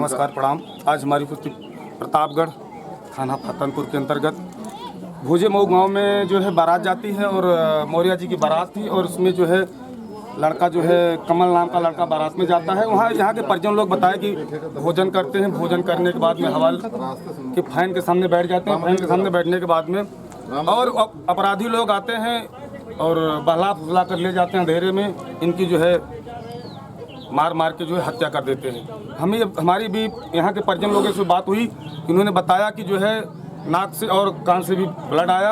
नमस्कार प्रणाम। आज हमारी पुत्री प्रतापगढ़ थाना फतनपुर के अंतर्गत भोजे मऊ गाँव में जो है बारात जाती है और मौर्या जी की बारात थी और उसमें जो है लड़का जो है कमल नाम का लड़का बारात में जाता है। वहाँ यहाँ के परिजन लोग बताए कि भोजन करते हैं, भोजन करने के बाद में हवाल के फैन के सामने बैठ जाते हैं। फैन के सामने बैठने के बाद में और अपराधी लोग आते हैं और बहला फुसला कर ले जाते हैं अंधेरे में। इनकी जो है मार के जो है हत्या कर देते हैं। हमारी भी यहाँ के परिजन लोगों से बात हुई, इन्होंने बताया कि जो है नाक से और कान से भी ब्लड आया,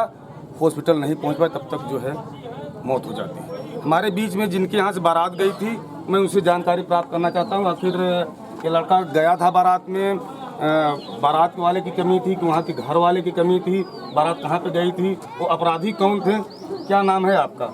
हॉस्पिटल नहीं पहुँच पाए, तब तक जो है मौत हो जाती है। हमारे बीच में जिनके यहाँ से बारात गई थी, मैं उनसे जानकारी प्राप्त करना चाहता हूँ। आखिर ये लड़का गया था बारात में, बारात वाले की कमी थी कि वहाँ के घर वाले की कमी थी, बारात कहाँ पे गई थी, वो अपराधी कौन थे, क्या नाम है आपका?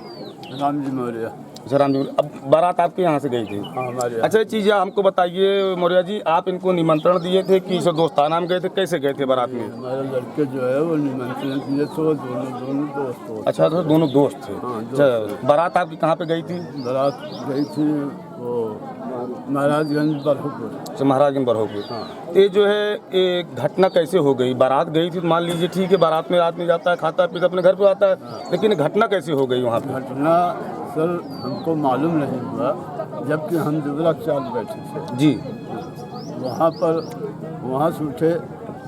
राम जी मौर्य। अच्छा राम जी, अब बारात आपके यहाँ से गई थी? हाँ, हमारे। अच्छा ये चीज़ हमको बताइए मौर्या जी, आप इनको निमंत्रण दिए थे कि इसे दोस्ताना में गए थे, कैसे गए थे बारात में? हमारे लड़के जो है वो निमंत्रण दिए तो दोनों दोस्त हो। अच्छा तो दोनों दोस्त थे। हाँ, अच्छा बारात आपकी कहाँ पे गई थी? बारात गई थी वो महाराजगंज बरहपुर। अच्छा महाराजगंज बरहपुर। हाँ। ये जो है ये घटना कैसे हो गई? बारात गई थी तो मान लीजिए ठीक है, बारात में आदमी जाता है, खाता पीता अपने घर पे आता है, लेकिन घटना कैसे हो गई वहाँ पे? घटना सर हमको मालूम नहीं हुआ, जबकि हम दुबराचाल बैठे थे जी। वहाँ से उठे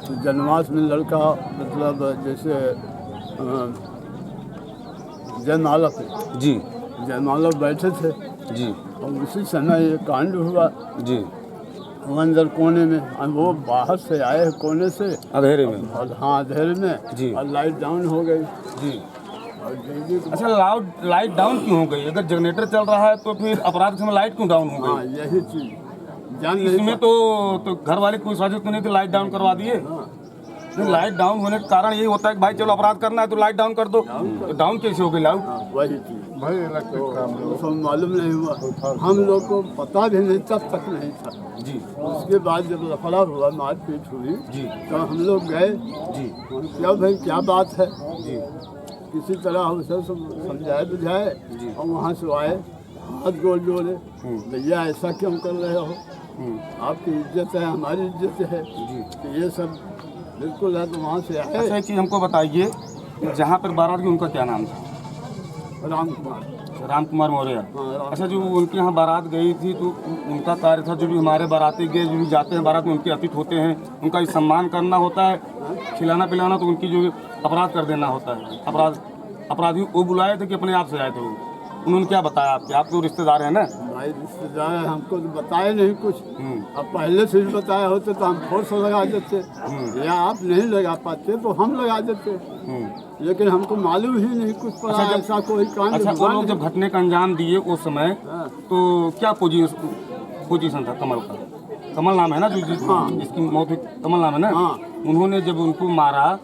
तो जनवास में लड़का मतलब जैसे जयमाला पे जी जयमाला बैठे थे जी और उसी समय ये कांड हुआ जी। वो अंदर कोने में और वो बाहर से आए कोने से अंधेरे में? और हाँ अंधेरे में जी। और लाइट डाउन हो गई। जी। और जी अच्छा लाइट डाउन क्यों हो गई? अगर जनरेटर चल रहा है तो फिर अपराध के समय लाइट क्यों डाउन हो हाँ गई? यही चीज जान नहीं इसमें तो घर वाले कोई साजिश तो नहीं थी, लाइट डाउन करवा दिए? नहीं, लाइट डाउन होने का कारण यही होता है कि भाई चलो अपराध करना है तो लाइट डाउन कर दो। तो डाउन कैसे हो गई लाइट? वही चीज तो मालूम नहीं हुआ, हम लोग को पता भी नहीं तब तक नहीं था। जी। उसके बाद जब लफड़ा हुआ, मारपीट हुई जी। तो हम लोग गए जी। क्या भाई क्या बात है, जी। किसी तरह हम सब समझाए बुझाए और वहाँ से आए, हाथ गोल जोड़े, भैया ऐसा क्यों कर रहे हो, आपकी इज्जत है हमारी इज्जत है जी। तो ये सब बिल्कुल है। तो वहाँ से आए। अच्छा एक चीज़ हमको बताइए, जहाँ पर बारात गई उनका क्या नाम था? राम कुमार। राम कुमार मौर्य। हाँ, अच्छा जो उनके यहाँ बारात गई थी तो उनका कार्य था, जो भी हमारे बाराती गए जो भी जाते हैं बारात में उनके अतिथि होते हैं, उनका सम्मान करना होता है, खिलाना पिलाना, तो उनकी जो अपराध कर देना होता है। अपराधी वो बुलाए थे कि अपने आप से आए थे वो? उन्होंने क्या बताया आपके? आप तो रिश्तेदार हैं ना? भाई रिश्तेदार है, हमको तो बताए नहीं कुछ। अब पहले से भी बताया होते तो हम फोर्स लगा देते, या आप नहीं लगा पाते तो हम लगा देते, लेकिन हमको मालूम ही नहीं कुछ पड़ा। अच्छा, ऐसा कोई कांड अच्छा वो हुआ लोग नहीं। जब घटने का अंजाम दिए उस समय, हाँ। तो क्या पोजीशन था कमल का? कमल नाम है ना जिसकी मौत हुई, कमल नाम है ना? हाँ। उन्होंने जब उनको मारा,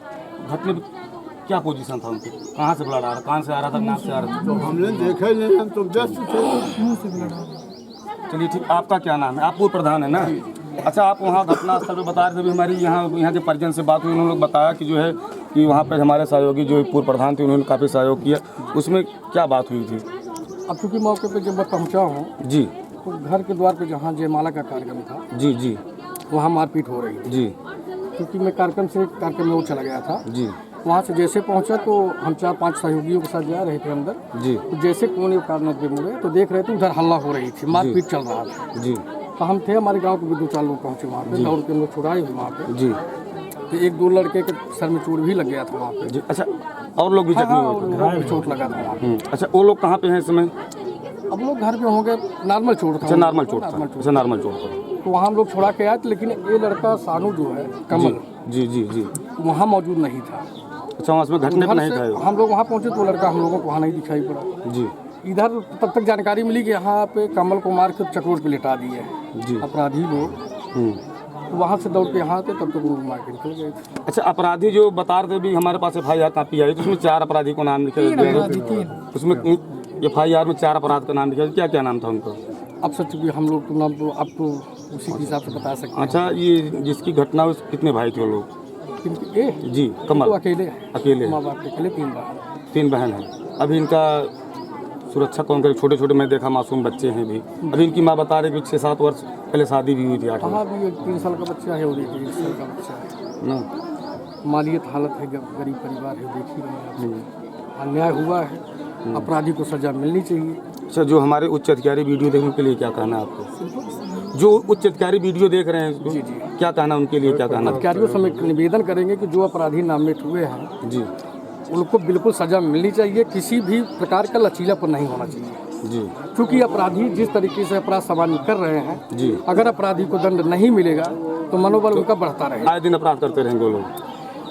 घटने पे क्या पोजीशन था उनकी? कहाँ से ब्लड आ रहा, कान से आ रहा था, नाक से आ रहा था? तो हमने देखा ही नहीं, हम तो व्यस्त थे। चलिए ठीक, आपका क्या नाम है? आप पूर्व प्रधान है ना? अच्छा आप वहाँ घटना स्थल पे बता रहे थे, अभी हमारी यहाँ के परिजन से बात हुई, उन्होंने लोग बताया कि जो है कि वहाँ पर हमारे सहयोगी जो पूर्व प्रधान थे उन्होंने काफ़ी सहयोग किया, उसमें क्या बात हुई थी? अब चूँकि मौके पे जब मैं पहुँचा हूँ जी। तो घर के द्वार पे जहाँ जयमाला का कार्यक्रम था जी जी वहाँ मारपीट हो रही थी। जी। क्योंकि मैं कार्यक्रम में वो चला गया था। जी। वहाँ से जैसे पहुँचा तो हम 4-5 सहयोगियों के साथ जा रहे थे अंदर। जी। तो जैसे कोने कार्नर पे मुड़े तो देख रहे थे उधर हल्ला हो रही थी, मारपीट चल रहा था। जी। तो हम थे, हमारे गाँव के भी 2-4 लोग पहुँचे वहाँ पे, दौड़ के हम लोग छुड़ाए हुए वहाँ पे। जी। तो 1-2 लड़के के सर में चोट भी लग गया था वहाँ पे। जी। अच्छा और लोग भी जख्मी हाँ, हुए थे? लोगों को चोट लगा था वहाँ पे। अच्छा वो लोग कहाँ पे हैं इस समय? अब लोग घर पे होंगे, नॉर्मल चोट था। अच्छा नॉर्मल चोट था। अच्छा नॉर्मल चोट था। तो वहाँ हम लोग छुड़ा के आए थे, लेकिन ये लड़का सानू जो है कमल, जी जी जी। वहाँ मौजूद नहीं था। अच्छा वहाँ उसमें घटने पर नहीं था? हम लोग वहाँ पहुँचे तो लड़का हम लोगों को वहाँ नहीं दिखाई पड़ा। जी। इधर तब तक जानकारी मिली कि यहाँ पे कमल को मार के चक्रोट पे लिटा दिए जी। अपराधी लोग। तो वहाँ से दौड़ के यहाँ आते, तब तक उनको मार के निकल गए थे। अच्छा अपराधी जो बता रहे थे भी हमारे पास FIR कॉपी आई तो उसमें 4 अपराधी को नाम लिखे थे, उसमें FIR में 4 अपराध का नाम लिखा, क्या क्या नाम था उनका? अब सच भी हम लोग तो नाम तो अब तो उसी के हिसाब से बता सकते हैं। अच्छा ये जिसकी घटना हुई कितने भाई थे वो लोग? जी तो कमल अकेले अकेले? माँ बाप के अकेले 3 बहन। 3 बहन हैं। अभी इनका सुरक्षा कौन करे? छोटे छोटे मैं देखा मासूम बच्चे हैं भी। अभी इनकी माँ बता रही कि 6-7 वर्ष पहले शादी भी हुई थी, 8 हाँ भी 3 साल का बच्चा है और 1 साल का बच्चा है ना। मालियत हालत है, गरीब परिवार है, देख ही रहे हैं। अन्याय हुआ है, अपराधी को सजा मिलनी चाहिए। अच्छा, जो हमारे उच्च अधिकारी वीडियो देखने के लिए क्या कहना है आपको? जो उच्च अधिकारी वीडियो देख रहे हैं जी क्या कहना उनके लिए, क्या कहना? अधिकारियों से हम एक निवेदन करेंगे कि जो अपराधी नामित हुए हैं जी उनको बिल्कुल सजा मिलनी चाहिए, किसी भी प्रकार का लचीलापन नहीं होना चाहिए जी क्योंकि अपराधी जिस तरीके से अपराध सामान्य कर रहे हैं जी। अगर अपराधी को दंड नहीं मिलेगा तो मनोबल उनका बढ़ता रहेगा। आए दिन अपराध करते रहेंगे वो लोग।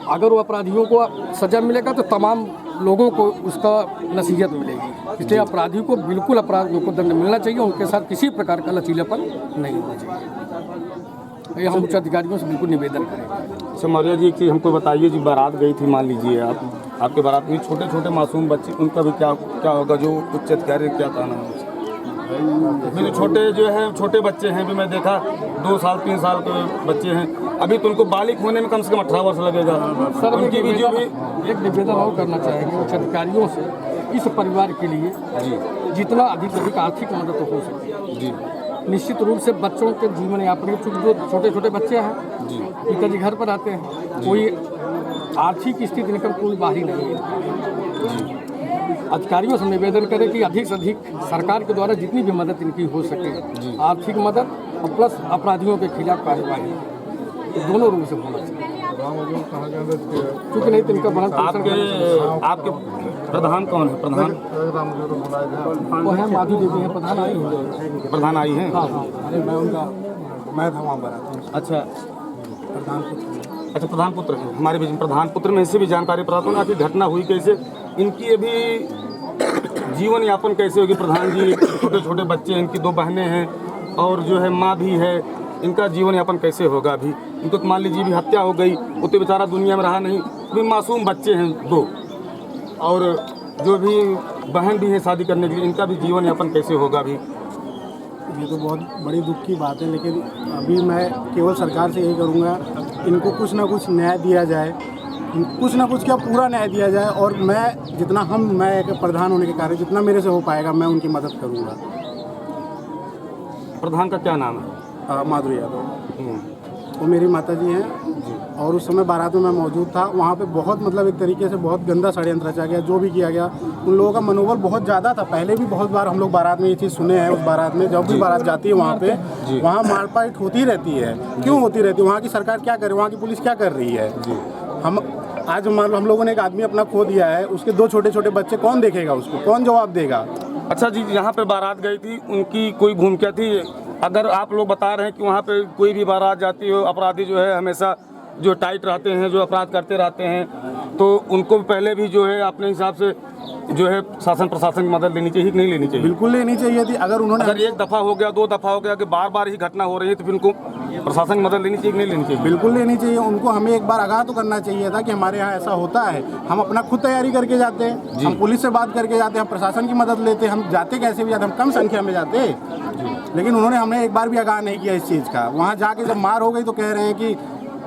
अगर वो अपराधियों को सजा मिलेगा तो तमाम लोगों को उसका नसीहत मिलेगी। इसलिए अपराधी को बिल्कुल अपराधियों को दंड मिलना चाहिए, उनके साथ किसी प्रकार का लचीलापन नहीं होना चाहिए। ये हम उच्च अधिकारियों से बिल्कुल निवेदन करेंगे। अच्छा मौर्य जी, एक चीज़ हमको बताइए, जी बारात गई थी, मान लीजिए आपके बारात में छोटे छोटे मासूम बच्चे, उनका भी क्या होगा? जो उच्च अधिकारी क्या कहना है? मेरे छोटे जो है छोटे बच्चे हैं भी, मैं देखा 2 साल 3 साल के बच्चे हैं, अभी तो उनको बालिग होने में कम से कम 18 वर्ष लगेगा। सर उनकी भी जो भी एक निवेदन और करना चाहेंगे उच्च अधिकारियों से, इस परिवार के लिए जी जितना अधिक से अधिक आर्थिक मदद हो सके जी निश्चित रूप से बच्चों के जीवन यापन, चूँकि जो छोटे छोटे बच्चे हैं जी पिताजी घर पर आते हैं, कोई आर्थिक स्थिति निकल कोई बाहरी नहीं है। अधिकारियों से निवेदन करें कि अधिक से अधिक सरकार के द्वारा जितनी भी मदद इनकी हो सके, आर्थिक मदद और प्लस अपराधियों के खिलाफ कार्यवाही, दोनों रूप से होना चाहिए क्योंकि नहीं तो इनका भरण आपके प्रधान कौन है? प्रधान वो है माधु देवी है, प्रधान आई है। प्रधान आई हैं? हाँ हाँ, अरे मैं था वहाँ पर। अच्छा, प्रधान पुत्र है हमारे बीच में। प्रधान पुत्र में इससे भी जानकारी प्राप्त होना कि घटना हुई कैसे, इनकी अभी जीवन यापन कैसे होगी? प्रधान जी, छोटे छोटे बच्चे हैं, इनकी 2 बहनें हैं और जो है माँ भी है, इनका जीवन यापन कैसे होगा? अभी इनको तो मान लीजिए भी हत्या हो गई, उतने बेचारा दुनिया में रहा नहीं, अभी मासूम बच्चे हैं 2 और जो भी बहन भी है शादी करने के लिए, इनका भी जीवन यापन कैसे होगा? अभी ये तो बहुत बड़ी दुख की बात है, लेकिन अभी मैं केवल सरकार से यही करूँगा, इनको कुछ ना कुछ न्याय दिया जाए, कुछ ना कुछ क्या पूरा न्याय दिया जाए। और मैं एक प्रधान होने के कारण जितना मेरे से हो पाएगा मैं उनकी मदद करूँगा। प्रधान का क्या नाम है? माधुरी यादव, वो मेरी माता जी हैं और उस समय बारात में मैं मौजूद था। वहाँ पे बहुत मतलब एक तरीके से बहुत गंदा षड्यंत्र रचा गया, जो भी किया गया। उन लोगों का मनोबल बहुत ज़्यादा था। पहले भी बहुत बार हम लोग बारात में ये चीज़ सुने हैं। उस बारात में जब भी बारात जाती है वहाँ पे वहाँ मारपीट होती रहती है। क्यों होती रहती है? वहाँ की सरकार क्या करे, वहाँ की पुलिस क्या कर रही है? आज हम लोगों ने एक आदमी अपना खो दिया है, उसके 2 छोटे छोटे बच्चे, कौन देखेगा उसको? कौन जवाब देगा? अच्छा जी, यहाँ पे बारात गई थी, उनकी कोई भूमिका थी? अगर आप लोग बता रहे हैं कि वहाँ पे कोई भी बारात जाती हो, अपराधी जो है हमेशा जो टाइट रहते हैं, जो अपराध करते रहते हैं, तो उनको पहले भी जो है अपने हिसाब से जो है शासन प्रशासन की मदद लेनी चाहिए कि नहीं लेनी चाहिए? बिल्कुल लेनी चाहिए थी। अगर उन्होंने 1 दफ़ा हो गया, 2 दफ़ा हो गया कि बार बार ही घटना हो रही है, तो फिर उनको प्रशासन की मदद लेनी चाहिए कि नहीं लेनी चाहिए? बिल्कुल लेनी चाहिए। उनको हमें एक बार आगाह तो करना चाहिए था कि हमारे यहाँ ऐसा होता है। हम अपना खुद तैयारी करके जाते हैं, हम पुलिस से बात करके जाते हैं, हम प्रशासन की मदद लेते हैं, हम जाते कैसे भी जाते, हम कम संख्या में जाते, लेकिन उन्होंने हमें एक बार भी आगाह नहीं किया इस चीज़ का। वहाँ जाके जब मार हो गई तो कह रहे हैं कि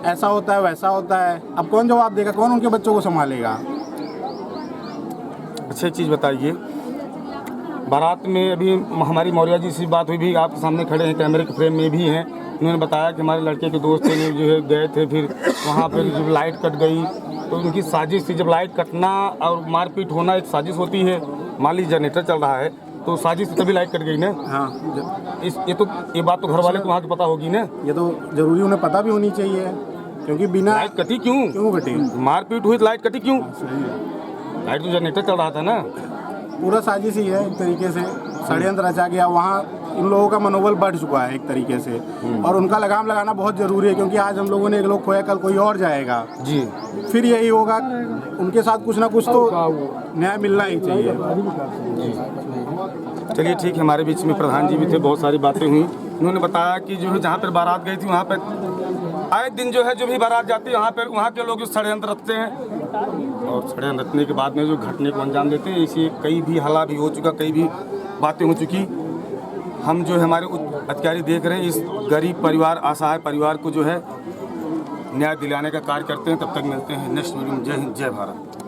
ऐसा होता है वैसा होता है। अब कौन जवाब देगा? कौन उनके बच्चों को संभालेगा? अच्छा चीज़ बताइए, बारात में अभी हमारी मौर्य जी से बात हुई भी, आपके सामने खड़े हैं, कैमरे के फ्रेम में भी हैं। उन्होंने बताया कि हमारे लड़के के दोस्त ने जो है गए थे, फिर वहाँ पर जब लाइट कट गई तो उनकी साजिश थी। जब लाइट कटना और मारपीट होना एक साजिश होती है। मान लीजिए जनरेटर चल रहा है तो साजिश तभी लाइट कट गई ना। हाँ, ये बात तो घर वाले को वहाँ की पता होगी ना। ये तो जरूरी उन्हें पता भी होनी चाहिए, क्योंकि बिना लाइट कटी क्यों कटी? मारपीट हुई तो लाइट कटी क्यों? लाइट तो जनरेटर चल रहा था ना। पूरा साजिश ही है, एक तरीके से षड्यंत्र रचा गया। वहाँ इन लोगों का मनोबल बढ़ चुका है एक तरीके से, और उनका लगाम लगाना बहुत ज़रूरी है, क्योंकि आज हम लोगों ने एक लोग खोया, कल कोई और जाएगा जी। फिर यही होगा। उनके साथ कुछ ना कुछ तो न्याय मिलना ही चाहिए। चलिए ठीक है, हमारे बीच में प्रधान जी भी थे, बहुत सारी बातें हुई। उन्होंने बताया कि जो है जहाँ पर बारात गई थी वहाँ पर आए दिन जो है जो भी बारात जाती है वहाँ के लोग षड्यंत्र रखते हैं, और षड्यंत्र रखने के बाद में जो घटने को अंजाम देते हैं। इसी कई भी हल्ला भी हो चुका, कई भी बातें हो चुकी। हम जो है हमारे अधिकारी देख रहे हैं, इस गरीब परिवार, असहाय परिवार को जो है न्याय दिलाने का कार्य करते हैं। तब तक मिलते हैं नेक्स्ट वीडियो में। जय हिंद, जय भारत।